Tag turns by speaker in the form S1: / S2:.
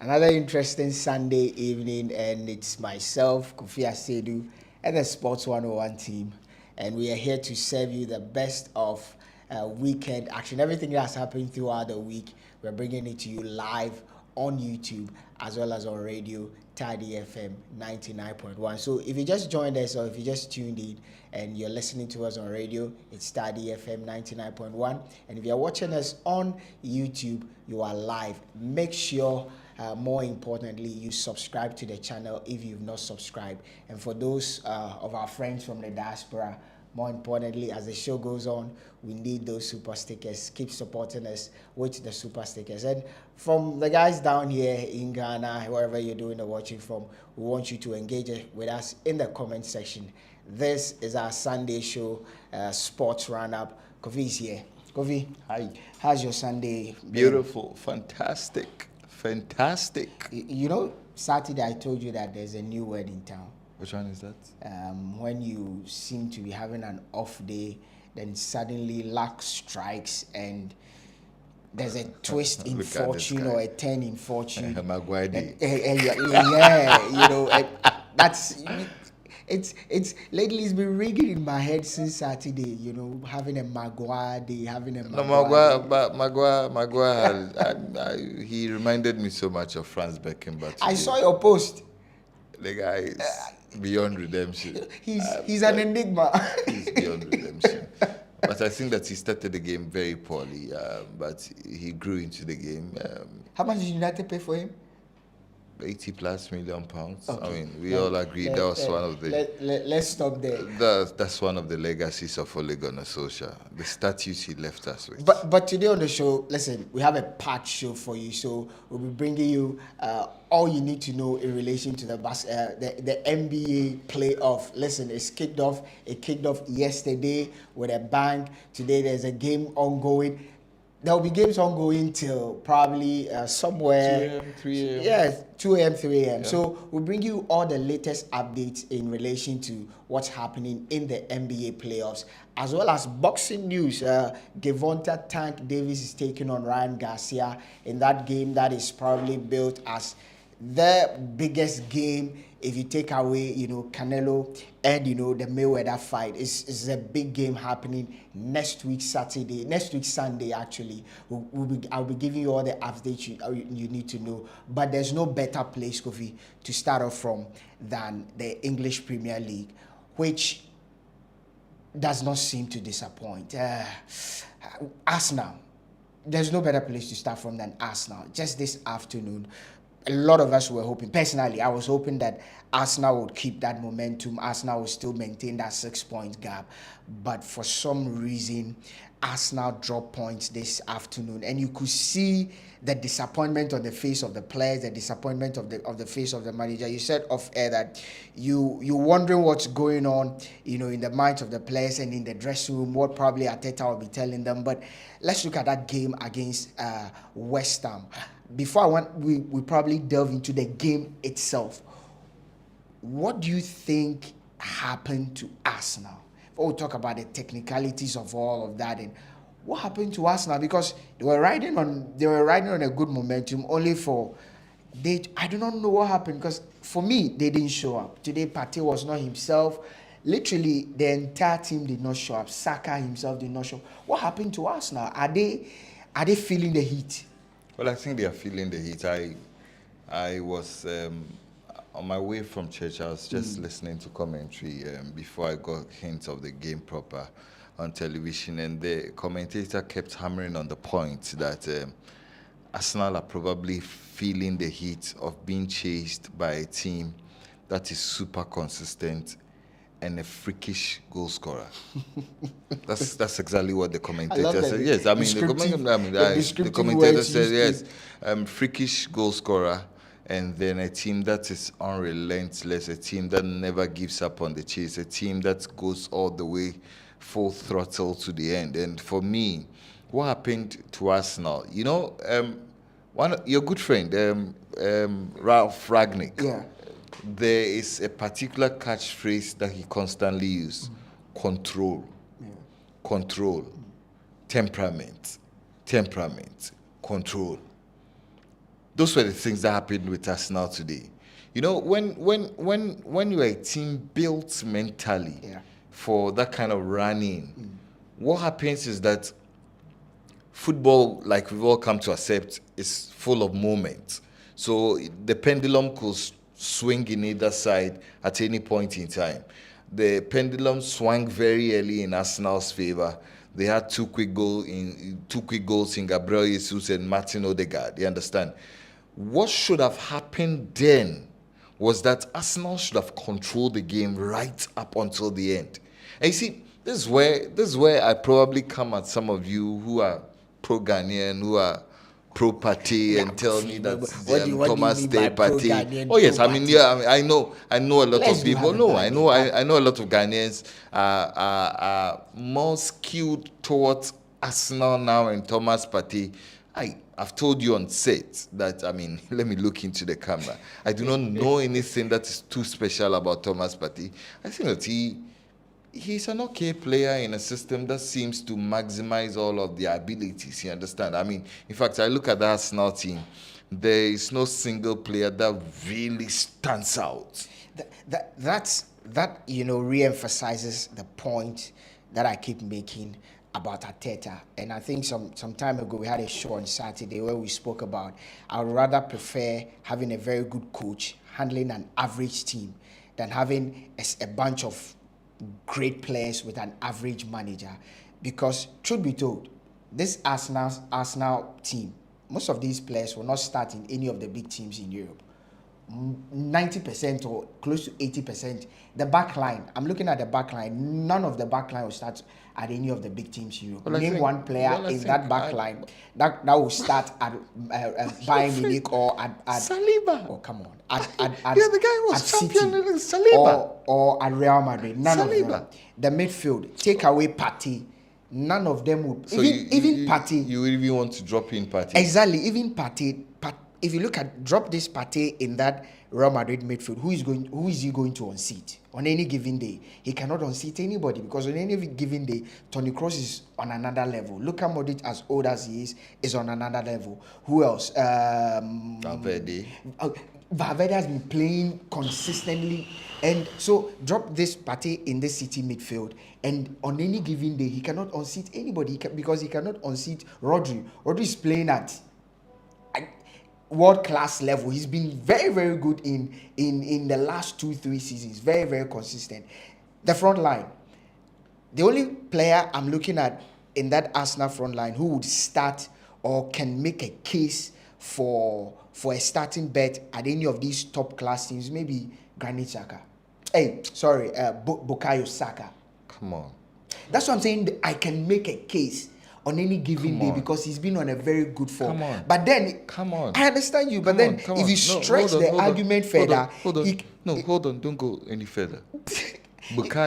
S1: Another interesting Sunday evening, and it's myself, Kofi Asedu, and the Sports 101 team. And we are here to serve you the best of weekend action. Everything that's happening throughout the week, we're bringing it to you live on YouTube as well as on radio, Tidy FM 99.1. So if you just joined us or if you just tuned in and you're listening to us on radio, it's Tidy FM 99.1. And if you're watching us on YouTube, you are live. Make sure more importantly, you subscribe to the channel if you've not subscribed. And for those of our friends from the diaspora, more importantly, as the show goes on, we need those super stickers. Keep supporting us with the super stickers. And from the guys down here in Ghana, wherever you're doing the watching from, we want you to engage with us in the comment section. This is our Sunday show, Sports Roundup. Kofi is here. Kofi,
S2: hi.
S1: How's your Sunday been?
S2: Beautiful, fantastic.
S1: You know, Saturday I told you that there's a new word in town.
S2: Which one is that?
S1: When you seem to be having an off day, then suddenly luck strikes and there's a twist in fortune or a turn in fortune.
S2: Maguire Day.
S1: Yeah, you know, that's... It's lately it's been ringing in my head since Saturday, you know, having a Maguire day, having a Maguire day.
S2: Maguire, he reminded me so much of Franz Beckenbauer.
S1: I saw your post.
S2: The guy is beyond redemption.
S1: He's an enigma.
S2: He's beyond redemption. But I think that he started the game very poorly, but he grew into the game.
S1: How much did United pay for him?
S2: 80+ million pounds.
S1: Okay.
S2: I mean, we all agreed that was one of the...
S1: Let's stop there.
S2: That's one of the legacies of Ole Gunnar Solskjaer, the statues he left us with.
S1: But today on the show, listen, we have a packed show for you. So we'll be bringing you all you need to know in relation to the NBA playoff. Listen, it's kicked off. It kicked off yesterday with a bang. Today there's a game ongoing. There will be games ongoing till probably somewhere
S2: 2 a.m., 3 a.m.
S1: Yes, 2 a.m., 3 a.m.
S2: Yeah.
S1: So we'll bring you all the latest updates in relation to what's happening in the NBA playoffs, as well as boxing news. Gervonta Tank Davis is taking on Ryan Garcia in that game that is probably built as the biggest game. If you take away, you know, Canelo and, you know, the Mayweather fight, it's a big game happening next week Sunday actually. I'll be giving you all the updates you need to know. But there's no better place, Kofi, to start off from than the English Premier League, which does not seem to disappoint. Arsenal, there's no better place to start from than Arsenal. Just this afternoon, a lot of us were hoping, personally, I was hoping that Arsenal would keep that momentum. Arsenal would still maintain that 6-point gap. But for some reason, Arsenal dropped points this afternoon. And you could see the disappointment on the face of the players, the disappointment of the face of the manager. You said off air that you're wondering what's going on, you know, in the minds of the players and in the dressing room, what probably Arteta will be telling them. But let's look at that game against Westham. Before we probably delve into the game itself, what do you think happened to Arsenal? We'll talk about the technicalities of all of that and what happened to Arsenal, because they were riding on a good momentum. Only for I do not know what happened, because for me they didn't show up today. Partey was not himself. Literally, the entire team did not show up. Saka himself did not show up. What happened to Arsenal? Are they feeling the heat?
S2: Well, I think they are feeling the heat. I was on my way from church. I was just listening to commentary before I got hints of the game proper on television, and the commentator kept hammering on the point that Arsenal are probably feeling the heat of being chased by a team that is super consistent and a freakish goal scorer. That's exactly what the commentator said. Yes, I mean the commentator said yes, freakish goal scorer, and then a team that is unrelentless, a team that never gives up on the chase, a team that goes all the way full throttle to the end. And for me, what happened to Arsenal? You know, your good friend Ralph Ragnick.
S1: Yeah.
S2: There is a particular catchphrase that he constantly uses: control, control, temperament, control. those were the things that happened with Arsenal today. You know, when you're a team built mentally for that kind of running, what happens is that football, like we've all come to accept, is full of moments. So the pendulum could swing in either side at any point in time. The pendulum swung very early in Arsenal's favor. They had two quick goals in Gabriel Jesus and Martin Odegaard. You understand? What should have happened then was that Arsenal should have controlled the game right up until the end. And you see, this is where I probably come at some of you who are pro-Ghanaian, who are pro-party, and tell me that Thomas Day party. Oh yes, I mean, yeah, I know a lot of people. No, I know a lot of Ghanaians are more skewed towards Arsenal now and Thomas Partey. I've told you on set that, I mean, let me look into the camera. I do not know anything that is too special about Thomas Partey. I think that he's an okay player in a system that seems to maximize all of their abilities, you understand? I mean, in fact, I look at the Arsenal team, there is no single player that really stands out.
S1: That re-emphasizes the point that I keep making about Arteta. And I think some time ago we had a show on Saturday where we spoke about I would rather prefer having a very good coach handling an average team than having a bunch of great players with an average manager. Because truth be told, this Arsenal team, most of these players will not start in any of the big teams in Europe. 90% or close to 80%. The back line, I'm looking at the back line, none of the back line will start at any of the big teams in Europe. Name one player in that back line that will start at Bayern Munich or at
S2: Saliba.
S1: Oh, come on.
S2: The guy who was champion in Saliba.
S1: Or at Real Madrid. None of them. The midfield, take away Partey, none of them would.
S2: So
S1: even Partey.
S2: You even want to drop in Partey?
S1: Exactly. Even Partey. If you look at drop this Partey in that Real Madrid midfield, who is he going to unseat on any given day? He cannot unseat anybody because on any given day, Toni Kroos is on another level. Luka Modric, as old as he is on another level. Who else?
S2: Valverde.
S1: Valverde has been playing consistently, and so drop this Partey in the City midfield, and on any given day, he cannot unseat anybody because he cannot unseat Rodri. Rodri is playing at world-class level. He's been very, very good in the last 2-3 seasons. Very, very consistent. The front line. The only player I'm looking at in that Arsenal front line who would start or can make a case for a starting bet at any of these top-class teams, maybe Granit Xhaka. Bukayo Saka.
S2: Come on.
S1: That's what I'm saying. I can make a case on any given day because he's been on a very good form.
S2: Come on.
S1: But then, I understand you, but then if you stretch the argument further...
S2: Hold on, don't go any further. Bukayo